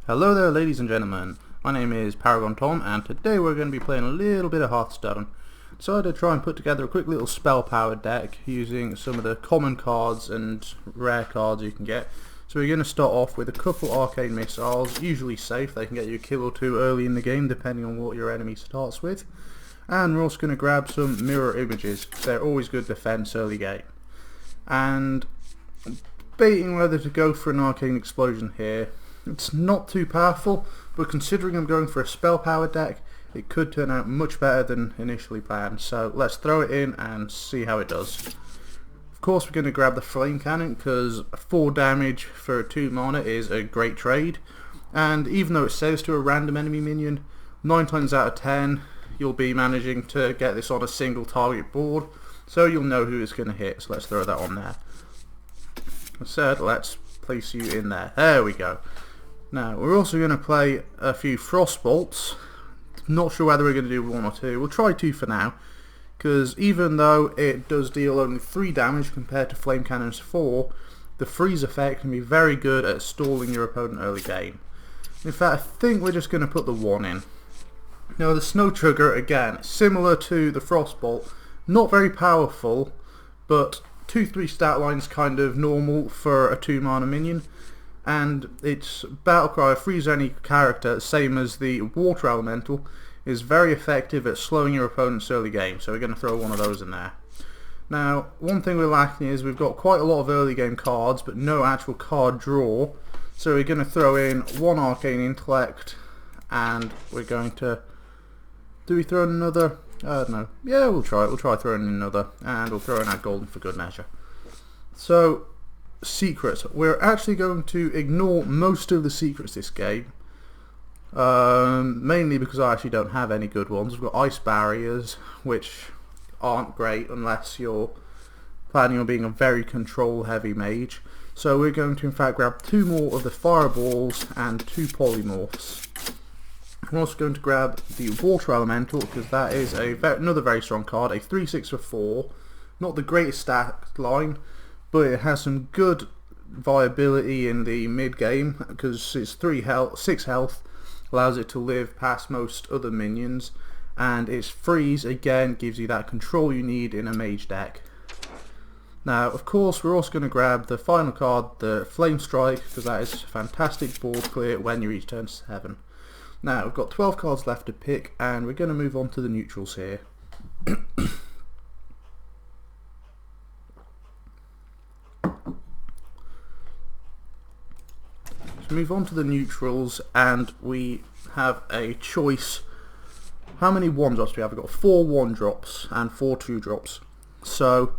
Hello there, ladies and gentlemen. My name is Paragon Tom, and today we're going to be playing a little bit of Hearthstone. Decided to try and put together a quick little spell-powered deck using some of the common cards and rare cards you can get. So we're going to start off with a couple arcane missiles, usually safe. They can get you a kill or two early in the game, depending on what your enemy starts with. And we're also going to grab some mirror images. They're always good defense early game. And debating whether to go for an arcane explosion here. It's not too powerful, but considering I'm going for a spell power deck, it could turn out much better than initially planned. So let's throw it in and see how it does. Of course we're going to grab the flame cannon because 4 damage for a 2 mana is a great trade. And even though it saves to a random enemy minion, 9 times out of 10 you'll be managing to get this on a single target board, so you'll know who it's going to hit. So let's throw that on there. As said, let's place you in there. There we go. Now, we're also going to play a few Frostbolts. Not sure whether we're going to do 1 or 2. We'll try 2 for now, because even though it does deal only 3 damage compared to Flame Cannon's 4, the freeze effect can be very good at stalling your opponent early game. In fact, I think we're just going to put the 1 in. Now, the Snow Trigger, again, similar to the Frostbolt, not very powerful, but 2-3 stat lines kind of normal for a 2 mana minion. And its battle cry, freeze any character, same as the water elemental, is very effective at slowing your opponent's early game, so we're going to throw one of those in there. Now, one thing we're lacking is we've got quite a lot of early game cards, but no actual card draw, so we're going to throw in 1 arcane intellect, and we're going to... do we throw in another? No. Yeah, we'll try throwing in another, and we'll throw in our golden for good measure. So, secrets. We're actually going to ignore most of the secrets this game, mainly because I actually don't have any good ones. We've got ice barriers, which aren't great unless you're planning on being a very control heavy mage. So we're going to in fact grab 2 more of the fireballs and 2 polymorphs. I'm also going to grab the water elemental because that is another very strong card, a 3/6 for 4, not the greatest stat line, but it has some good viability in the mid game because it's 6 health, allows it to live past most other minions, and its freeze again gives you that control you need in a mage deck. Now, of course, we're also going to grab the final card, the Flame Strike, because that is fantastic board clear when you reach turn 7. Now, we've got 12 cards left to pick, and we're going to move on to the neutrals here. Move on to the neutrals, and we have a choice. How many 1-drops do we have? We've got 4 1-drops and 4 2-drops. So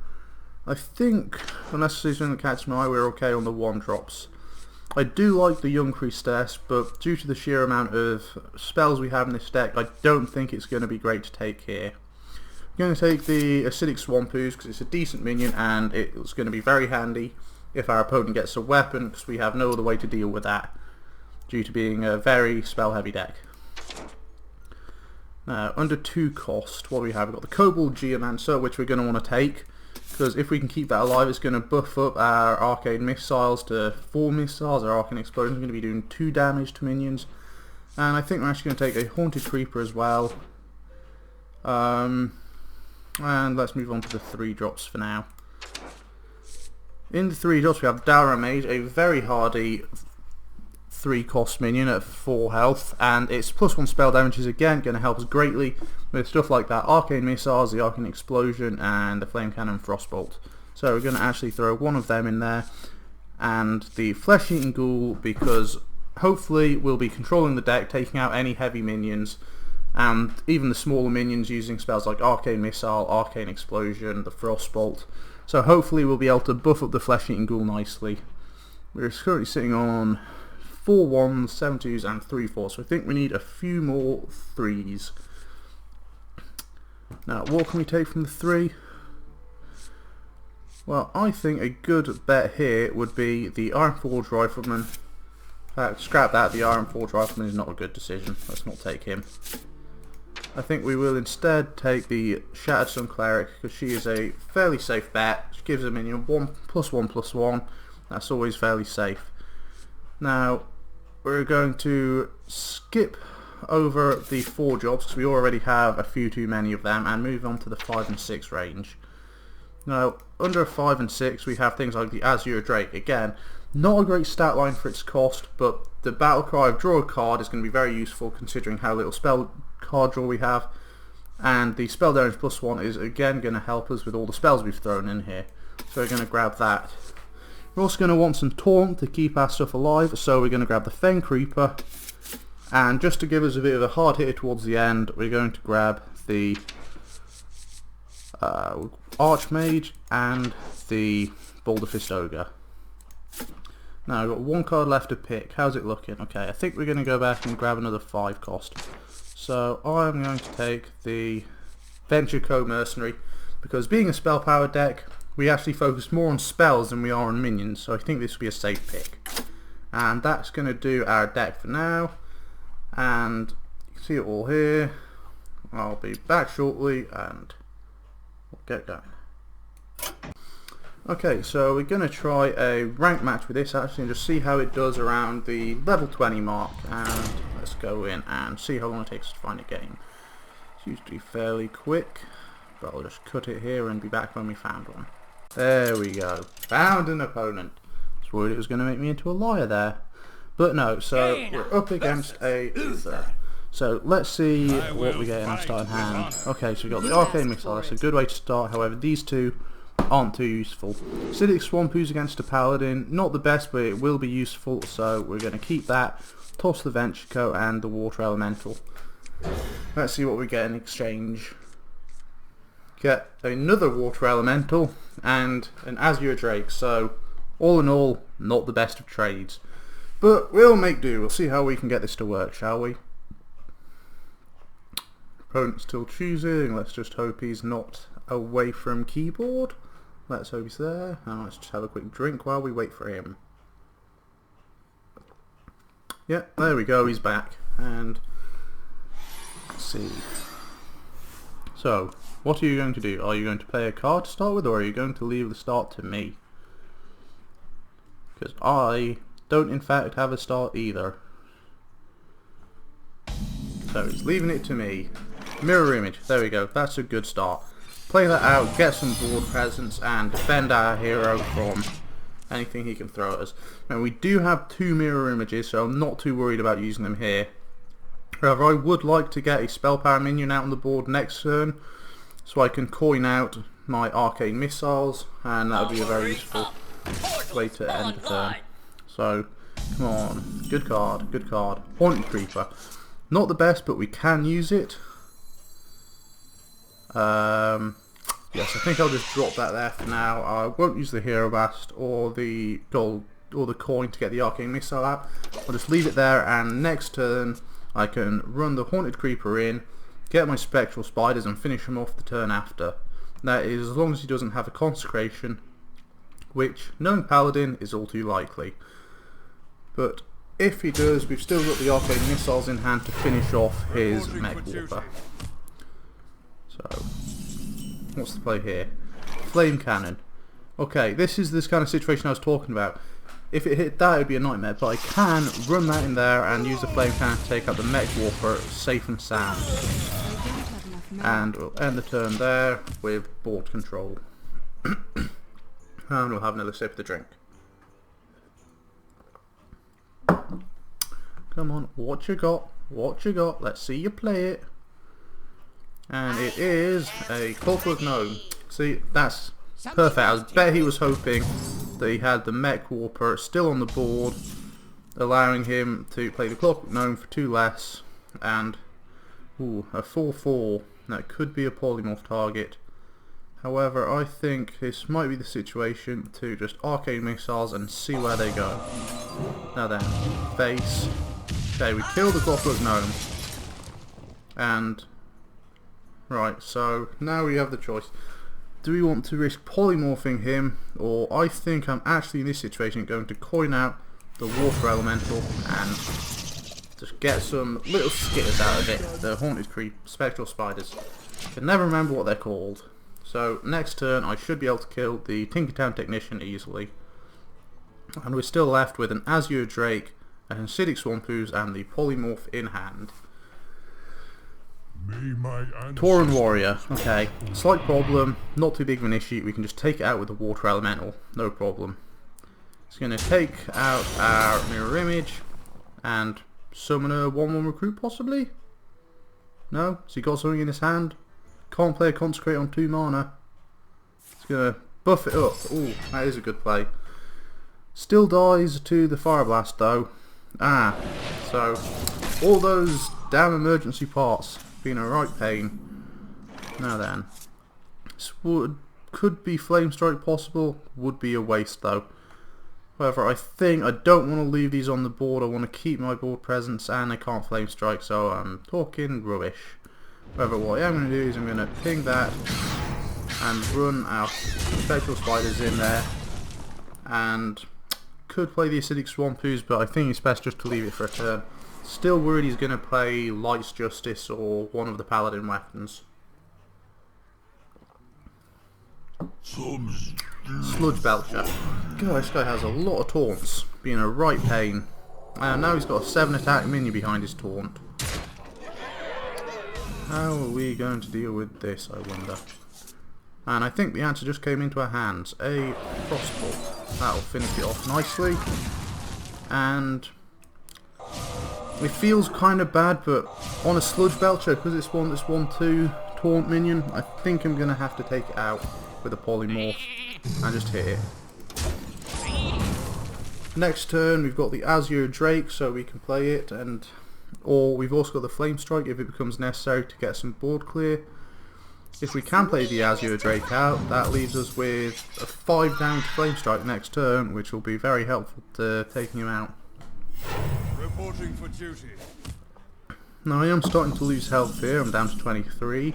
I think, unless there's something that catches my eye, we're okay on the 1-drops. I do like the Young Priestess, but due to the sheer amount of spells we have in this deck, I don't think it's going to be great to take here. I'm going to take the Acidic Swamp Ooze because it's a decent minion and it's going to be very handy if our opponent gets a weapon, because we have no other way to deal with that due to being a very spell heavy deck. Now, under 2 cost, what do we have? We've got the Kobold Geomancer, which we're going to want to take, because if we can keep that alive, it's going to buff up our arcane missiles to 4 missiles. Our arcane explosion is going to be doing 2 damage to minions, and I think we're actually going to take a Haunted Creeper as well. And let's move on to the 3-drops for now. In the 3-drops we have Dara Mage, a very hardy 3-cost minion at 4 health, and its +1 spell damage is again going to help us greatly with stuff like that Arcane Missiles, the Arcane Explosion, and the Flame Cannon Frostbolt. So we're going to actually throw 1 of them in there, and the Flesh Eating Ghoul, because hopefully we'll be controlling the deck, taking out any heavy minions, and even the smaller minions using spells like Arcane Missile, Arcane Explosion, the Frostbolt. So hopefully we'll be able to buff up the Flesh Eating Ghoul nicely. We're currently sitting on 4 1s, 7 2s and 3 4s, so I think we need a few more 3s. Now, what can we take from the 3? Well, I think a good bet here would be the Ironforge Rifleman. Scrap that, the Ironforge Rifleman is not a good decision. Let's not take him. I think we will instead take the Shattered Sun Cleric, because she is a fairly safe bet. She gives a minion 1/1/1. That's always fairly safe. Now, we're going to skip over the 4 jobs because we already have a few too many of them, and move on to the 5 and 6 range. Now, under 5 and 6 we have things like the Azure Drake. Again, not a great stat line for its cost, but the battle cry of draw a card is going to be very useful considering how little spell card draw we have, and the spell damage +1 is again going to help us with all the spells we've thrown in here, so we're going to grab that. We're also going to want some taunt to keep our stuff alive, so we're going to grab the Fen Creeper, and just to give us a bit of a hard hitter towards the end, we're going to grab the Archmage and the Boulder Fist Ogre. Now I've got 1 card left to pick. How's it looking? Okay, I think we're going to go back and grab another 5 cost. So I'm going to take the Venture Co Mercenary, because being a spell powered deck, we actually focus more on spells than we are on minions, so I think this will be a safe pick. And that's going to do our deck for now, and you can see it all here. I'll be back shortly and we'll get going. Okay, so we're going to try a rank match with this actually and just see how it does around the level 20 mark, and let's go in and see how long it takes to find a game. It's usually fairly quick, but I'll just cut it here and be back when we found one. There we go, found an opponent. I was worried it was going to make me into a liar there, but no. So we're up against a Uther. So let's see what we get in our starting hand. Okay, so we've got the Arcane Missile, that's a good way to start. However, these two aren't too useful. Acidic Swamp Ooze against a Paladin, not the best, but it will be useful, so we're going to keep that. Toss the Venture Co and the Water Elemental. Let's see what we get in exchange. Get another Water Elemental and an Azure Drake, so all in all, not the best of trades. But we'll make do. We'll see how we can get this to work, shall we? Opponent's still choosing. Let's just hope he's not away from keyboard. Let's hope he's there, and let's just have a quick drink while we wait for him. Yep, there we go, he's back. And let's see. So, what are you going to do? Are you going to play a card to start with, or are you going to leave the start to me? Because I don't in fact have a start either. So he's leaving it to me. Mirror image, there we go, that's a good start. Play that out, get some board presence, and defend our hero from anything he can throw at us. Now we do have 2 mirror images, so I'm not too worried about using them here. However, I would like to get a spell power minion out on the board next turn, so I can coin out my Arcane Missiles, and that would be a very useful way to end the turn. So, come on, good card, good card. Haunted Creeper. Not the best, but we can use it. Yes, I think I'll just drop that there for now. I won't use the Hero Bast or the gold or the coin to get the Arcane Missile out. I'll just leave it there, and next turn I can run the Haunted Creeper in, get my Spectral Spiders and finish him off the turn after. That is as long as he doesn't have a Consecration, which, knowing Paladin, is all too likely. But if he does, we've still got the Arcane Missiles in hand to finish off his Mech Warper. So, what's the play here? Flame Cannon. Okay, this is this kind of situation I was talking about. If it hit that, it would be a nightmare, but I can run that in there and use the Flame Cannon to take out the Mech Warper safe and sound. And we'll end the turn there with board control. And we'll have another sip of the drink. Come on, what you got? What you got? Let's see you play it. And it is a Clockwork Gnome. See, that's perfect. I bet he was hoping that he had the Mech Warper still on the board, allowing him to play the Clockwork Gnome for 2 less, and ooh, a 4/4. That could be a polymorph target. However, I think this might be the situation to just Arcane Missiles and see where they go. Now then, face. Okay, we kill the Clockwork Gnome. And right, so now we have the choice. Do we want to risk polymorphing him, or I think I'm actually in this situation going to coin out the Water Elemental and just get some little skitters out of it. The Haunted Creep, Spectral Spiders. Can never remember what they're called. So next turn I should be able to kill the Tinkertown Technician easily. And we're still left with an Azure Drake an acidic swamp ooze, and the polymorph in hand. Tauren warrior. Okay, slight problem, not too big of an issue. We can just take it out with the water elemental, no problem. It's going to take out our mirror image and summon a 1/1 recruit possibly? No? Has he got something in his hand? Can't play a consecrate on 2 mana. It's going to buff it up. Ooh, that is a good play. Still dies to the fire blast though. So all those damn emergency parts being a right pain. Now then, this could be flame strike possible, would be a waste though. However, I think I don't want to leave these on the board. I want to keep my board presence, and I can't flame strike, so I'm talking rubbish. However, what I am going to do is I'm going to ping that and run our spectral spiders in there, and could play the acidic swamp ooze, but I think it's best just to leave it for a turn. Still worried he's going to play Light's Justice or one of the paladin weapons. Sludge Belcher. God, this guy has a lot of taunts, being a right pain. And now he's got a 7 attack minion behind his taunt. How are we going to deal with this, I wonder? And I think the answer just came into our hands. A Frostbolt. That'll finish it off nicely. And it feels kind of bad, but on a Sludge Belcher, because it's one that's 1/2 taunt minion, I think I'm going to have to take it out with a polymorph and just hit it. Next turn we've got the Azure Drake, so we can play it, or we've also got the Flame Strike if it becomes necessary to get some board clear. If we can play the Azure Drake out, that leaves us with a 5 damage Flame Strike next turn, which will be very helpful to taking him out. Reporting for duty. Now I am starting to lose health here, I'm down to 23.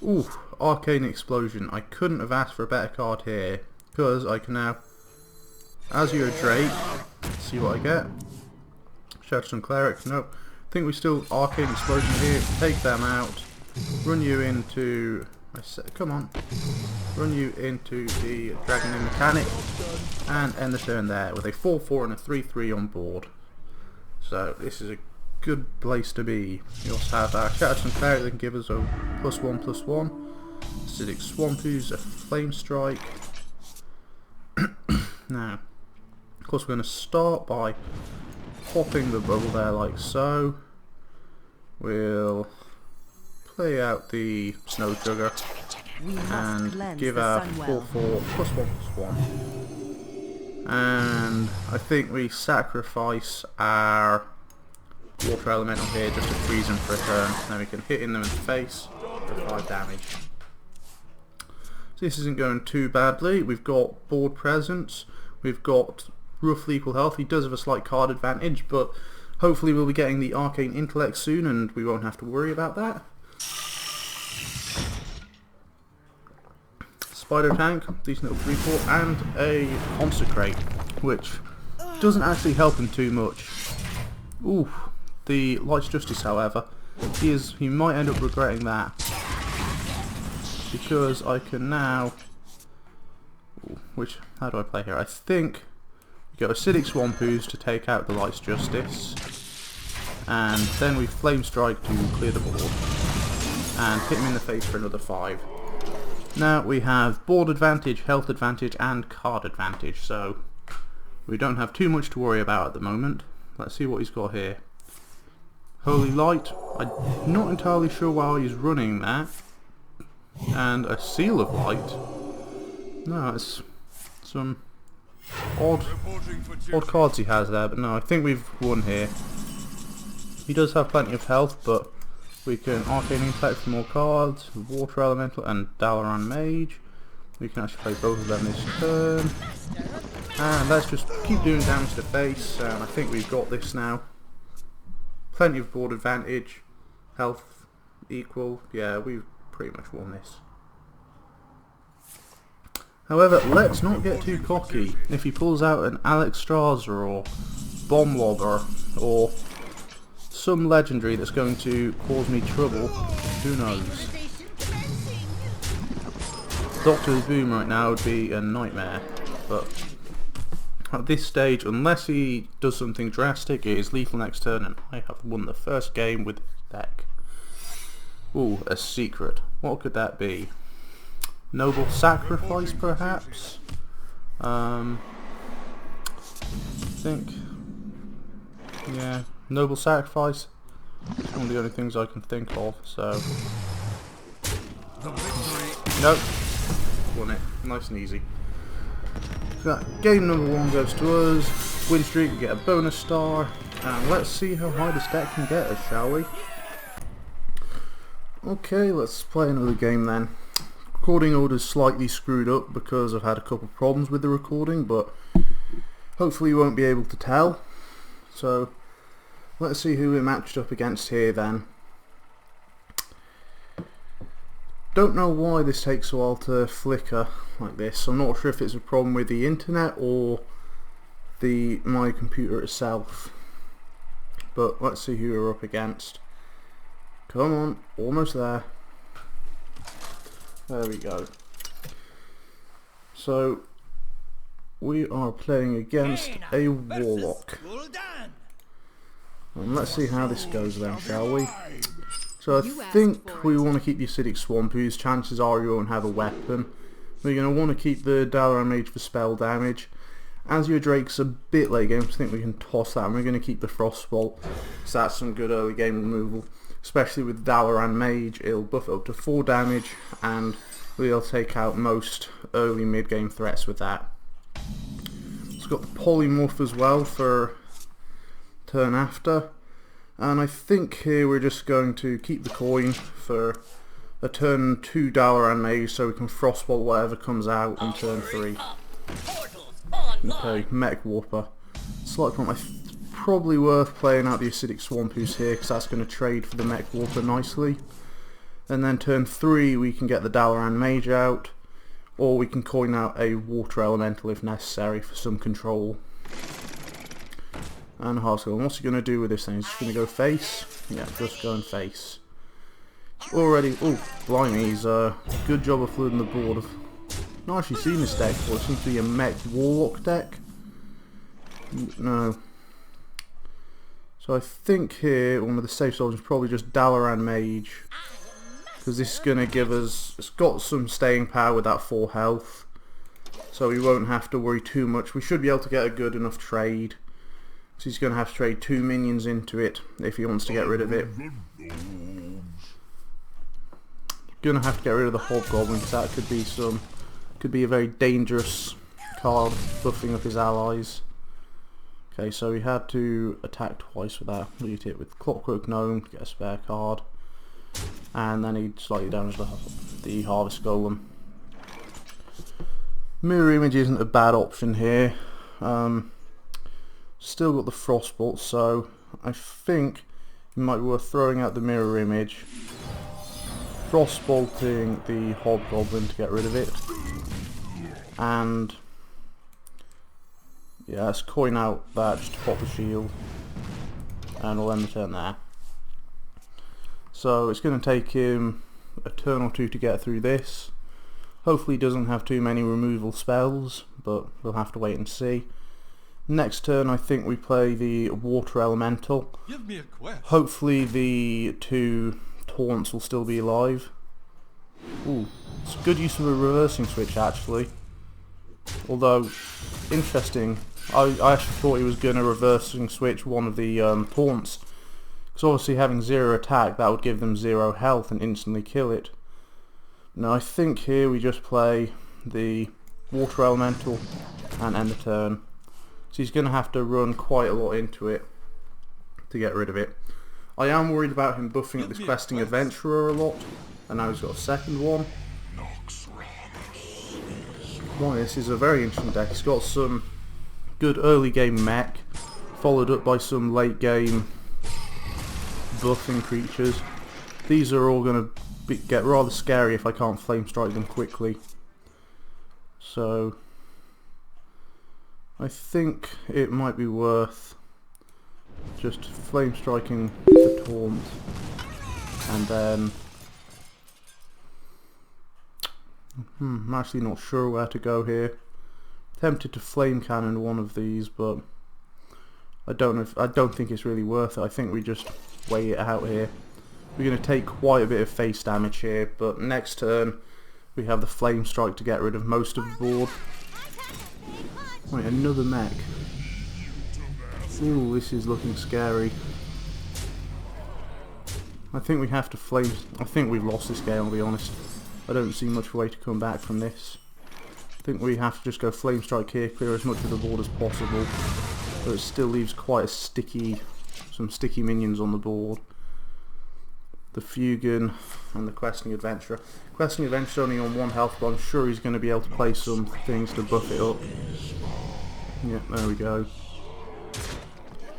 Ooh, Arcane Explosion. I couldn't have asked for a better card here, because I can now Azure Drake, see what I get. Hearthstone Cleric, nope. I think we still Arcane Explosion here, take them out, run you into, run you into the Dragon in Mechanic, and end the turn there with a 4/4 and a 3/3 on board. So this is a good place to be. We also have our Hearthstone Cleric that can give us a +1/+1. Acidic Swamp Ooze, a Flame Strike. Now, of course, we're going to start by popping the bubble there like so. We'll play out the Snow Sugar and give our 4/4 +1/+1. And I think we sacrifice our Water Elemental here just to freeze them for a turn. Then we can hit them in the face for 5 damage. So this isn't going too badly. We've got board presence. We've got roughly equal health. He does have a slight card advantage, but hopefully we'll be getting the Arcane Intellect soon and we won't have to worry about that. Spider Tank, decent little 3/4, and a Consecrate, which doesn't actually help him too much. Ooh, the Light's Justice, however, he might end up regretting that, because I can now, how do I play here? I think we go Acidic Swamp Ooze to take out the Light's Justice, and then we Flame Strike to clear the board and hit him in the face for another 5. Now we have board advantage, health advantage, and card advantage, so we don't have too much to worry about at the moment. Let's see what he's got here. Holy Light, I'm not entirely sure why he's running that. And a Seal of Light. No, it's some odd cards he has there, but no, I think we've won here. He does have plenty of health, but we can Arcane Intellect for more cards, Water Elemental, and Dalaran Mage. We can actually play both of them this turn. And let's just keep doing damage to face, and I think we've got this now. Plenty of board advantage, health equal, yeah, we've pretty much won this. However, let's not get too cocky. If he pulls out an Alexstrasza or Bomb Lobber or some legendary that's going to cause me trouble, who knows. Doctor's Boom right now would be a nightmare, but at this stage, unless he does something drastic, it is lethal next turn, and I have won the first game with this deck. Ooh, a secret. What could that be? Noble Sacrifice, perhaps? I think... yeah, Noble Sacrifice. It's one of the only things I can think of, so... nope. Won it. Nice and easy. So that game number 1 goes to us. Win streak, we get a bonus star. And let's see how high this deck can get us, shall we? Okay, let's play another game then. Recording order's slightly screwed up because I've had a couple of problems with the recording, but hopefully you won't be able to tell. So let's see who we're matched up against here then. Don't know why this takes a while to flicker like this. I'm not sure if it's a problem with the internet or my computer itself. But let's see who we're up against. Come on, almost there. There we go. So we are playing against a warlock. And let's see how this goes then, shall we? So I think we want to keep the Acidic Swamp, whose chances are you won't have a weapon. We're going to want to keep the Dalaran Mage for spell damage. As your Drake's a bit late game, I think we can toss that, and we're going to keep the Frostbolt, because that's some good early game removal. Especially with Dalaran Mage, it'll buff it up to 4 damage, and we'll take out most early mid-game threats with that. It's got the Polymorph as well for turn after. And I think here we're just going to keep the coin for a turn 2 Dalaran Mage so we can Frostbolt whatever comes out on turn 3. Okay, Mech Warper. Slight point, probably worth playing out the Acidic Swamp who's here because that's going to trade for the Mech Warper nicely. And then turn 3 we can get the Dalaran Mage out, or we can coin out a Water Elemental if necessary for some control. And Hearthstone. What's he going to do with this thing? He's just going to go face? Yeah, just going face. Already, oh, blimey, he's good job of flooding the board. I've not actually seen this deck before. It seems to be a Mech Warlock deck. No. So I think here, one of the safe soldiers is probably just Dalaran Mage. Because this is going to give us, it's got some staying power with that 4 health. So we won't have to worry too much. We should be able to get a good enough trade. So he's going to have to trade 2 minions into it if he wants to get rid of it. Going to have to get rid of the Hobgoblin because that could be a very dangerous card, buffing up his allies. Okay, so he had to attack twice with that. Lead it with Clockwork Gnome to get a spare card, and then he'd slightly damage the Harvest Golem. Mirror Image isn't a bad option here. Still got the Frostbolt, so I think it might be worth throwing out the Mirror Image, Frostbolting the Hobgoblin to get rid of it, and yeah, let's coin out that just to pop the shield, and we'll end the turn there. So it's going to take him a turn or 2 to get through this. Hopefully he doesn't have too many removal spells, but we'll have to wait and see. Next turn I think we play the Water Elemental. Give me a quest. Hopefully the 2 taunts will still be alive. Ooh, it's a good use of a reversing switch actually. Although, interesting, I actually thought he was going to reversing switch one of the taunts. Because obviously having 0 attack, that would give them 0 health and instantly kill it. Now I think here we just play the Water Elemental and end the turn. So he's going to have to run quite a lot into it to get rid of it. I am worried about him buffing up this Questing Adventurer a lot, and now he's got a second one. Boy, this is a very interesting deck. He's got some good early game mech, followed up by some late game buffing creatures. These are all going to get rather scary if I can't flame strike them quickly. So I think it might be worth just flame striking the taunt, and then I'm actually not sure where to go here. Tempted to flame cannon one of these, but I don't think it's really worth it. I think we just wait it out here. We're going to take quite a bit of face damage here, but next turn we have the flame strike to get rid of most of the board. Right, another mech. Ooh, this is looking scary. I think we have to flame... I think we've lost this game, I'll be honest. I don't see much way to come back from this. I think we have to just go flame strike here, clear as much of the board as possible. But it still leaves quite a some sticky minions on the board. The Fugan and the Questing Adventurer. Questing Adventurer only on 1 health, but I'm sure he's going to be able to play some things to buff it up. Yeah, there we go.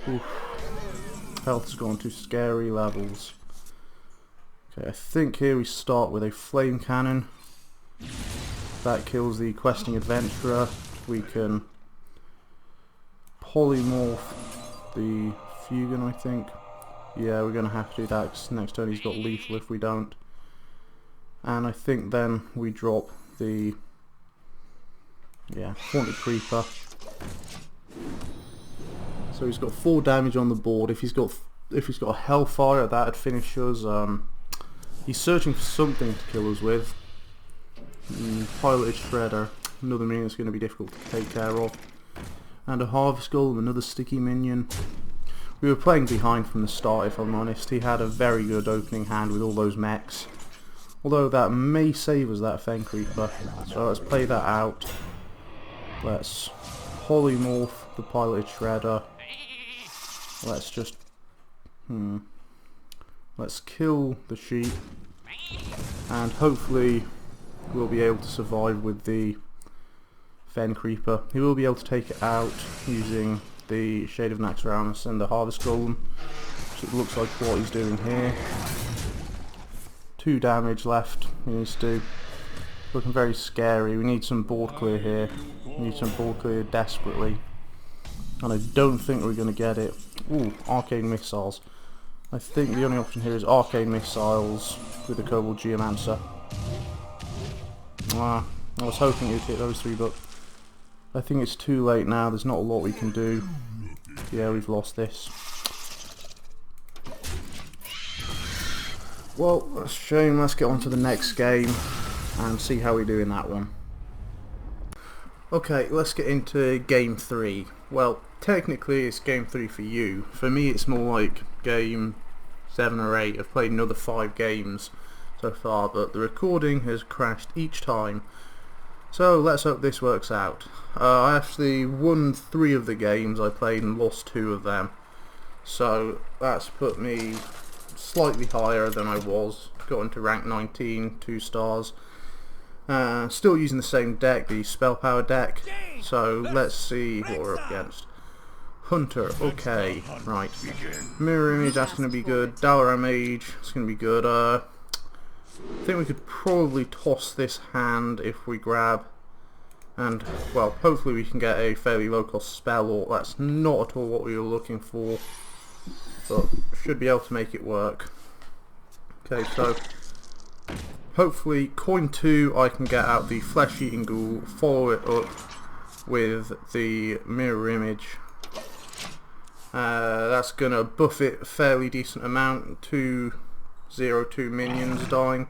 Oof. Health's gone to scary levels. Okay, I think here we start with a flame cannon. That kills the Questing Adventurer. We can polymorph the Fugan, I think. Yeah, we're going to have to do that because next turn he's got lethal if we don't. And I think then we drop the Haunted Creeper. So he's got 4 damage on the board. If he's got a Hellfire, that'd finish us. He's searching for something to kill us with. Piloted Shredder, another minion that's going to be difficult to take care of. And a Harvest Golem, another sticky minion. We were playing behind from the start, if I'm honest. He had a very good opening hand with all those mechs. Although that may save us, that Fen Creeper. So let's play that out. Let's polymorph the Piloted Shredder. Let's just... Let's kill the sheep. And hopefully we'll be able to survive with the Fen Creeper. He will be able to take it out using the Shade of Naxxramas and the Harvest Golem, which it looks like what he's doing here. 2 damage left he needs to do. Looking very scary. We need some board clear here. We need some board clear desperately. And I don't think we're going to get it. Ooh, Arcane Missiles. I think the only option here is Arcane Missiles with the Kobold Geomancer. I was hoping you'd hit those 3, but I think it's too late now. There's not a lot we can do. Yeah, we've lost this. Well, that's a shame. Let's get on to the next game and see how we do in that one. Okay, let's get into game 3. Well, technically it's game 3 for you. For me it's more like game 7 or 8. I've played another 5 games so far, but the recording has crashed each time. So let's hope this works out. I actually won 3 of the games I played and lost 2 of them. So that's put me slightly higher than I was. Got into rank 19, 2 stars. Still using the same deck, the Spell Power deck. So let's see what we're up against. Hunter, okay, right. Mirror Image, that's going to be good. Dalaran Mage, it's going to be good. I think we could probably toss this hand if we grab, and well, hopefully we can get a fairly low cost spell, or that's not at all what we were looking for, but should be able to make it work. Okay, so hopefully coin 2 I can get out the Flesh Eating Ghoul, follow it up with the Mirror Image. That's gonna buff it a fairly decent amount. 2/0/2 minions dying.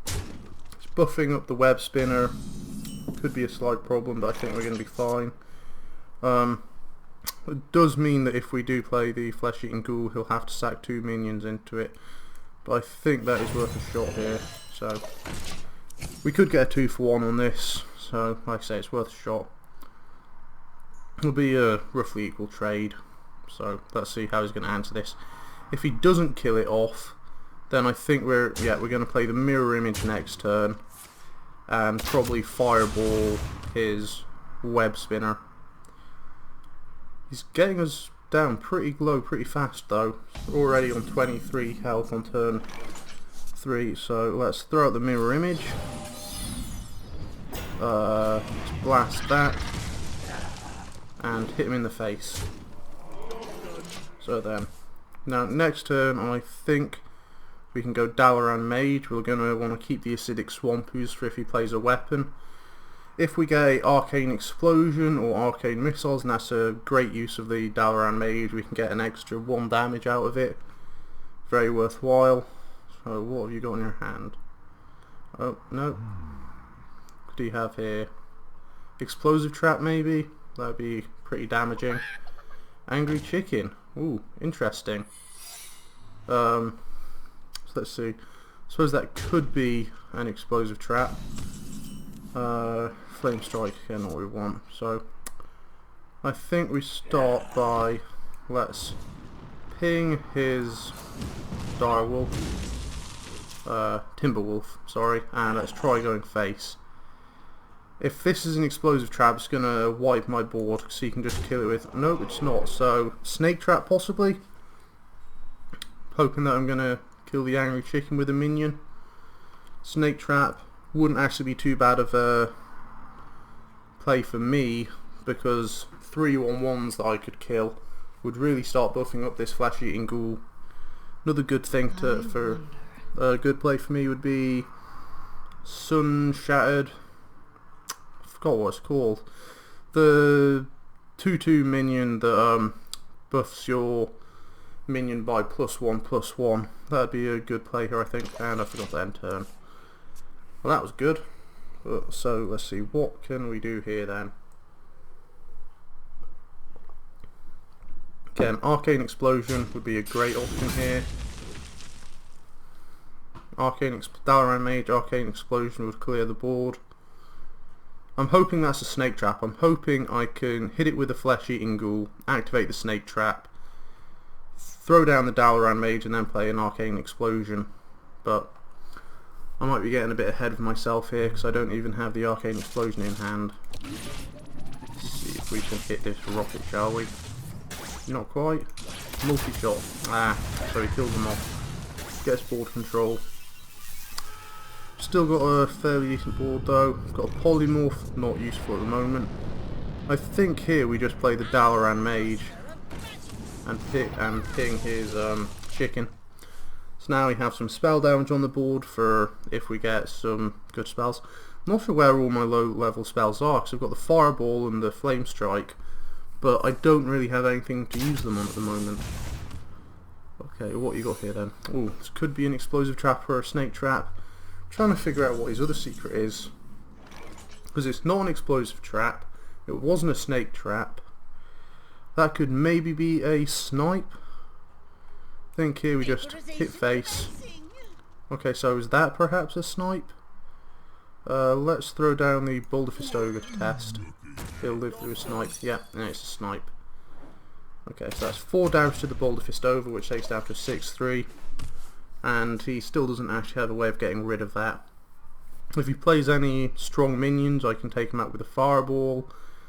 It's buffing up the Web Spinner. Could be a slight problem, but I think we're gonna be fine. It does mean that if we do play the Flesh Eating Ghoul, he'll have to sack 2 minions into it. But I think that is worth a shot here. So we could get a 2-for-1 on this. So like I say, it's worth a shot. It'll be a roughly equal trade, so let's see how he's going to answer this. If he doesn't kill it off, then I think we're going to play the Mirror Image next turn, and probably Fireball his Web Spinner. He's getting us down pretty low, pretty fast though. We're already on 23 health on turn 3, so let's throw out the Mirror Image. Let's blast that. And hit him in the face. So then, now next turn I think we can go Dalaran Mage. We're going to want to keep the Acidic Swampoos for if he plays a weapon. If we get a Arcane Explosion or Arcane Missiles, and that's a great use of the Dalaran Mage, we can get an extra 1 damage out of it. Very worthwhile. So what have you got in your hand? Oh, no. What do you have here? Explosive Trap maybe? That'd be pretty damaging. Angry Chicken. Ooh, interesting. So let's see. I suppose that could be an Explosive Trap. Flame Strike, again, what we want. So I think we start by, let's ping his Direwolf, Timberwolf, sorry, and let's try going face. If this is an Explosive Trap, it's going to wipe my board, so you can just kill it with... Nope, it's not. So, Snake Trap possibly? Hoping that I'm going to kill the Angry Chicken with a minion. Snake Trap wouldn't actually be too bad of a play for me, because 3/1/1s that I could kill would really start buffing up this flesh-eating ghoul. Another good thing for a good play for me would be Sun Shattered... I forgot what it's called. The 2/2 minion that buffs your minion by +1/+1. That'd be a good play here, I think. And I forgot to end turn. Well, that was good. So let's see, what can we do here then? Again, Arcane Explosion would be a great option here. Dalaran Mage, Arcane Explosion would clear the board. I'm hoping that's a Snake Trap. I'm hoping I can hit it with a Flesh-Eating Ghoul, activate the Snake Trap, throw down the Dalaran Mage, and then play an Arcane Explosion. But I might be getting a bit ahead of myself here, because I don't even have the Arcane Explosion in hand. Let's see if we can hit this rocket, shall we? Not quite. Multi-shot. Ah, so he kills them off. Gets board control. Still got a fairly decent board though. Got a Polymorph, not useful at the moment. I think here we just play the Dalaran Mage and ping his chicken. So now we have some spell damage on the board for if we get some good spells. I'm not sure where all my low level spells are, because I've got the Fireball and the Flame Strike, but I don't really have anything to use them on at the moment. Okay, what you got here then? Oh, this could be an Explosive Trap or a Snake Trap. I'm trying to figure out what his other secret is, because it's not an Explosive Trap, it wasn't a Snake Trap. That could maybe be a Snipe. I think here we just hit face. Okay, so is that perhaps a Snipe? Let's throw down the Boulder Fist Ogre to test. He'll live through a Snipe. Yeah, and it's a Snipe. Okay, so that's 4 damage to the Boulder Fist Ogre, which takes down to 6/3. And he still doesn't actually have a way of getting rid of that. If he plays any strong minions, I can take him out with a Fireball.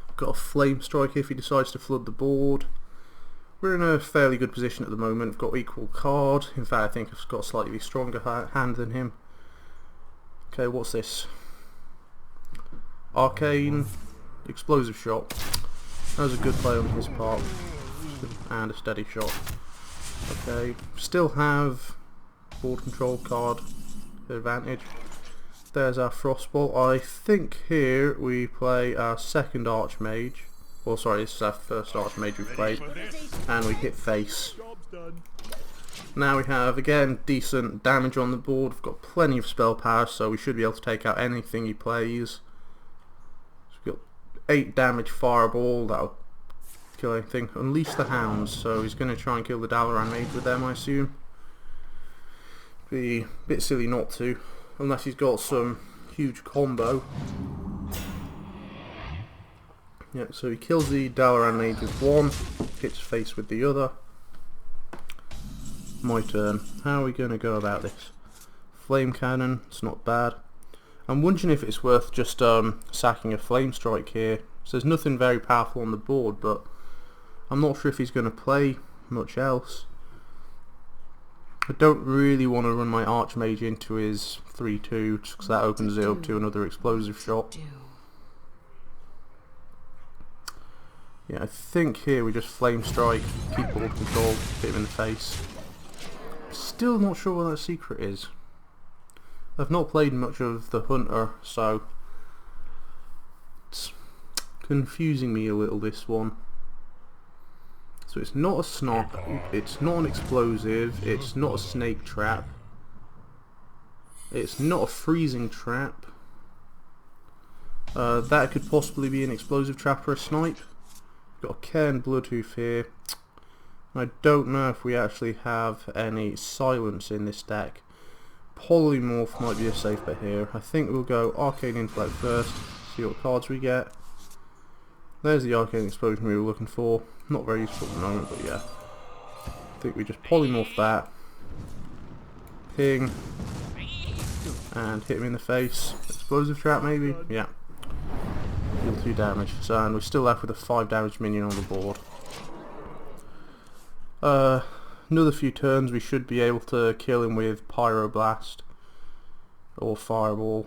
I've got a Flame Strike if he decides to flood the board. We're in a fairly good position at the moment. We've got equal card. In fact, I think I've got a slightly stronger hand than him. Okay, what's this? Arcane Explosive Shot. That was a good play on his part. And a steady shot. Okay, still have board control card advantage. There's our Frostball. I think here we play our second Archmage. Well, sorry, this is our first Archmage we've played. And we hit face. Now we have, again, decent damage on the board. We've got plenty of spell power, so we should be able to take out anything he plays. So we've got 8 damage Fireball. That'll kill anything. Unleash the Hounds. So he's going to try and kill the Dalaran Mage with them, I assume. Be a bit silly not to, unless he's got some huge combo. Yeah, so he kills the Dalaran Mage with 1, hits face with the other. My turn. How are we going to go about this? Flame Cannon, it's not bad. I'm wondering if it's worth just sacking a Flame Strike here. So there's nothing very powerful on the board, but I'm not sure if he's going to play much else. I don't really want to run my Archmage into his 3/2, just because that opens it up to another Explosive Shot. Yeah, I think here we just Flame Strike, keep board control, hit him in the face. Still not sure what that secret is. I've not played much of the Hunter, so confusing me a little, this one. So it's not a snot, it's not an explosive, it's not a snake trap, it's not a freezing trap. That could possibly be an explosive trap or a snipe. Got a Cairn Bloodhoof here. I don't know if we actually have any silence in this deck. Polymorph might be a safe bet here. I think we'll go Arcane Intellect first, see what cards we get. There's the Arcane Explosion we were looking for. Not very useful at the moment, but yeah. I think we just polymorph that. Ping. And hit him in the face. Explosive trap maybe? Yeah. Deal 2 damage. So, and we're still left with a 5 damage minion on the board. Another few turns we should be able to kill him with Pyroblast or Fireball.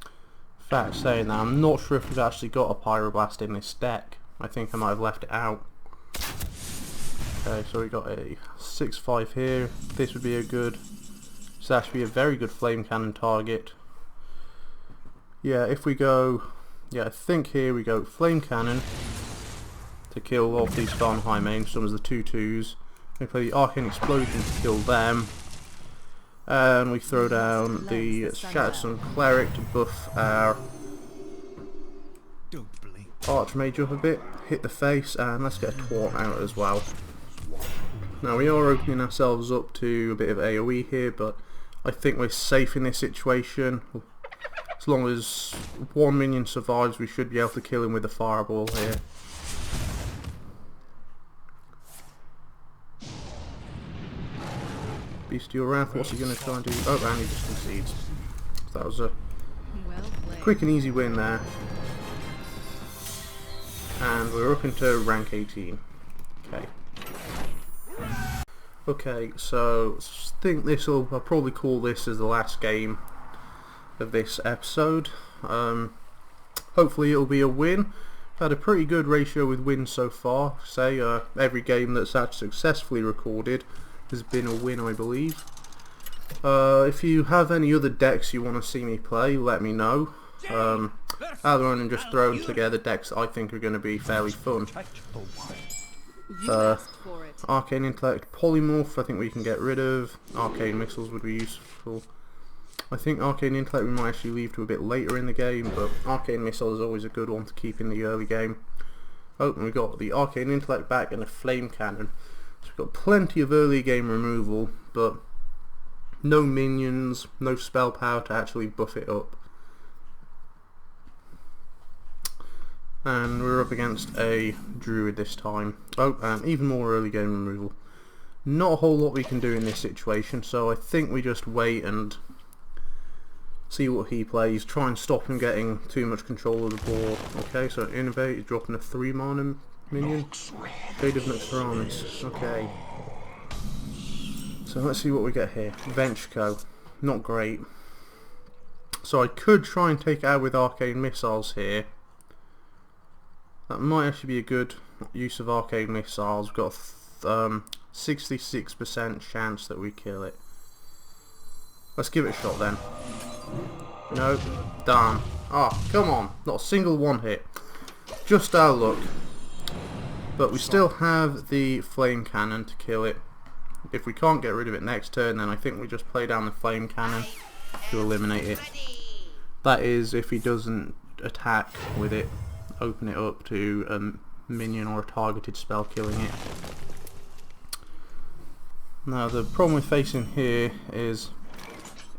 In fact, saying that, I'm not sure if we've actually got a Pyroblast in this deck. I think I might have left it out. Okay, so we got a 6/5 here. This would be a good, this actually be a very good flame cannon target. Yeah, if we go, yeah, I think here we go flame cannon to kill off these Farnheim mains, some of the 2/2s. We play the Arcane Explosion to kill them. And we throw down the Shattered Sun Cleric to buff our Archmage up a bit, hit the face, and let's get a Taunt out as well. Now we are opening ourselves up to a bit of AoE here, but I think we're safe in this situation. As long as one minion survives, we should be able to kill him with a Fireball here. Bestial Wrath, what's he going to try and do? Oh, and he just concedes. That was a quick and easy win there. And we're up into rank 18. Okay. Okay, so I think I'll probably call this as the last game of this episode. Hopefully it'll be a win. Had a pretty good ratio with wins so far. Say every game that's actually successfully recorded has been a win, I believe. If you have any other decks you want to see me play, let me know. Other than just throwing together decks that I think are going to be fairly fun. Arcane Intellect, Polymorph I think we can get rid of. Arcane Missiles would be useful. I think Arcane Intellect we might actually leave to a bit later in the game, but Arcane Missile is always a good one to keep in the early game. Oh, and we got the Arcane Intellect back and a Flame Cannon. So we've got plenty of early game removal, but no minions, no spell power to actually buff it up. And we're up against a Druid this time. Oh, and even more early game removal. Not a whole lot we can do in this situation, so I think we just wait and see what he plays. Try and stop him getting too much control of the board. Okay, so Innovate is dropping a 3 mana minion. Shade of Noxramis. Okay. So let's see what we get here. Venchco. Not great. So I could try and take it out with Arcane Missiles here. That might actually be a good use of Arcane Missiles. We've got a 66% chance that we kill it. Let's give it a shot then. Nope. Damn. Oh, come on. Not a single one hit. Just our luck. But we still have the Flame Cannon to kill it. If we can't get rid of it next turn, then I think we just play down the Flame Cannon to eliminate it. That is, if he doesn't attack with it, open it up to a minion or a targeted spell killing it. Now the problem we're facing here is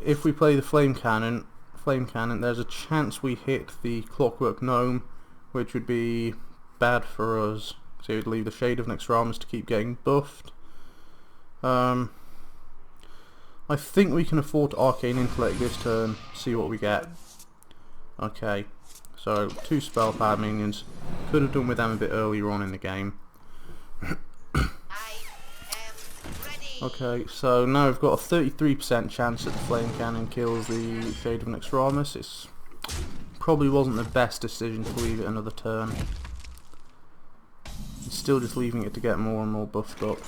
if we play the Flame Cannon, there's a chance we hit the Clockwork Gnome, which would be bad for us. So we'd leave the Shade of Noxramis to keep getting buffed. I think we can afford to Arcane Intellect this turn, see what we get. Okay, so 2 spell power minions. Could have done with them a bit earlier on in the game. Okay, so now we've got a 33% chance that the Flame Cannon kills the Shade of Noxramis. It probably wasn't the best decision to leave it another turn. It's still just leaving it to get more and more buffed up.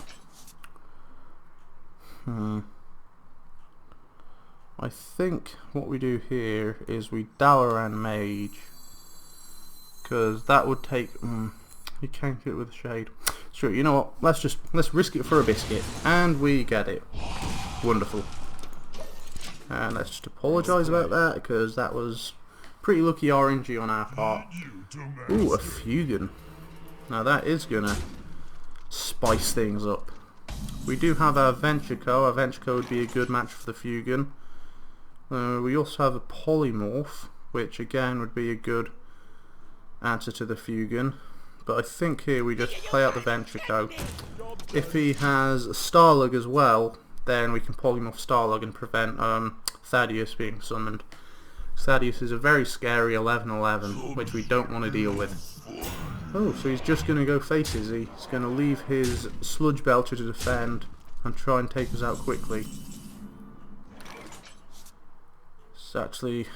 I think what we do here is we Dalaran Mage, because that would take... you can't get it with a shade. Sure, you know what? Let's risk it for a biscuit, and we get it. Wonderful. And let's just apologise about that, because that was pretty lucky RNG on our part. Ooh, a Fugan. Now that is gonna spice things up. We do have our Venture Co. Our Venture Co would be a good match for the Fugan. We also have a Polymorph, which again would be a good answer to the Fugan. But I think here we just play out the Venture Co. If he has a Starlug as well, then we can Polymorph Starlug and prevent Thaddeus being summoned. Thaddeus is a very scary 11-11, which we don't want to deal with. Oh, so he's just going to go face, is he? He's going to leave his Sludge Belcher to defend and try and take us out quickly. It's actually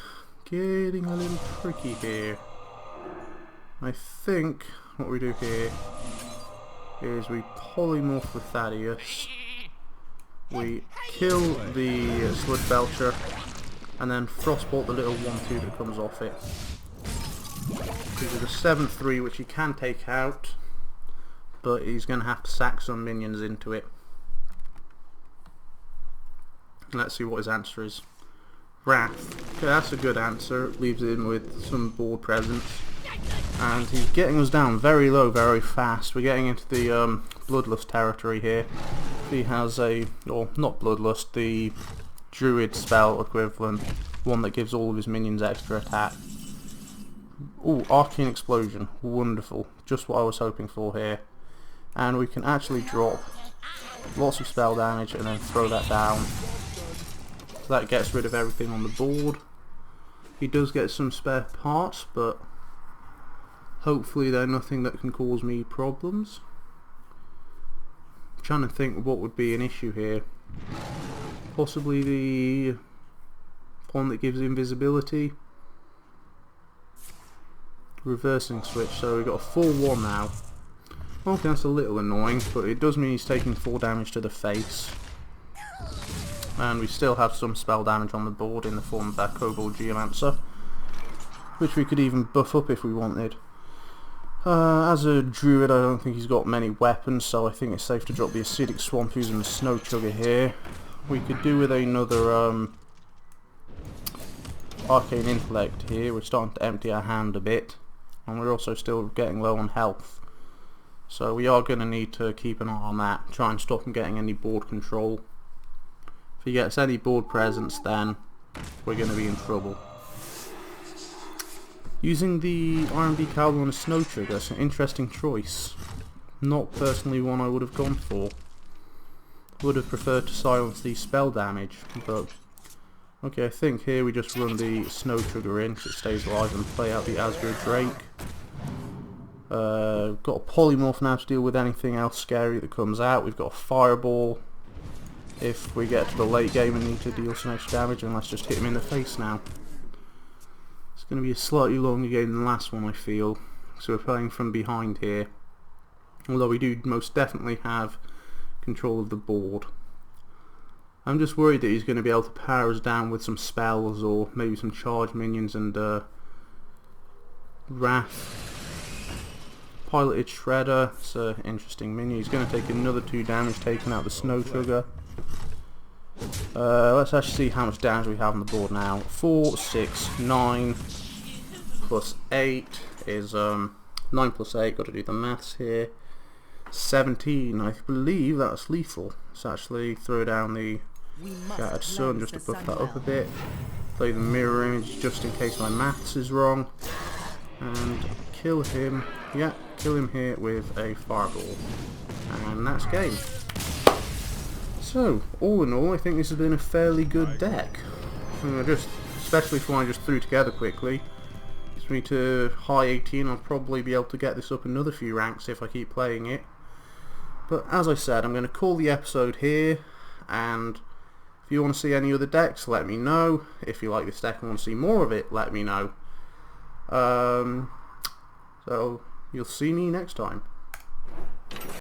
getting a little tricky here. I think what we do here is we Polymorph with Thaddeus, we kill the Sludge Belcher, and then Frostbolt the little 1-2 that comes off it. He's with a 7-3 which he can take out, but he's going to have to sack some minions into it. Let's see what his answer is. Wrath. Okay, that's a good answer. Leaves him with some board presence. And he's getting us down very low very fast. We're getting into the Bloodlust territory here. He has a, or not Bloodlust, the Druid spell equivalent, one that gives all of his minions extra attack. Ooh, Arcane Explosion, wonderful, just what I was hoping for here. And we can actually drop lots of spell damage and then throw that down. So that gets rid of everything on the board. He does get some spare parts, but hopefully they're nothing that can cause me problems. I'm trying to think what would be an issue here. Possibly the one that gives invisibility. Reversing switch, so we've got a 4-1 now. Okay, that's a little annoying, but it does mean he's taking 4 damage to the face. And we still have some spell damage on the board in the form of that Kobold Geomancer, which we could even buff up if we wanted. As a druid, I don't think he's got many weapons, so I think it's safe to drop the Acidic Swamp using the Snow Chugger here. We could do with another Arcane Intellect here. We're starting to empty our hand a bit, and we're also still getting low on health. So we are going to need to keep an eye on that, try and stop him getting any board control. If he gets any board presence, then we're going to be in trouble. Using the RMD Cowboy on a Snow Trigger, that's an interesting choice. Not personally one I would have gone for. Would have preferred to silence the spell damage, but okay, I think here we just run the Snow Trigger in because it stays alive and play out the Asgard Drake. Got a Polymorph now to deal with anything else scary that comes out. We've got a Fireball if we get to the late game and need to deal some extra damage, and let's just hit him in the face now. It's going to be a slightly longer game than the last one, I feel, so we're playing from behind here, although we do most definitely have control of the board. I'm just worried that he's going to be able to power us down with some spells or maybe some charge minions and Wrath. Piloted Shredder, it's an interesting minion. He's going to take another 2 damage taking out the Snow Trigger. Let's actually see how much damage we have on the board now. 4, 6, 9 plus 8 is 9 plus 8, got to do the maths here. 17, I believe that's lethal. Let's actually throw down the Shattered Sun just to buff that up a bit. Play the mirror image just in case my maths is wrong. And kill him, yeah, kill him here with a Fireball. And that's game. So, all in all, I think this has been a fairly good deck. Especially for one I just threw together quickly. Gets me to high 18, I'll probably be able to get this up another few ranks if I keep playing it. But as I said, I'm going to call the episode here, and if you want to see any other decks, let me know. If you like this deck and want to see more of it, let me know. So, you'll see me next time.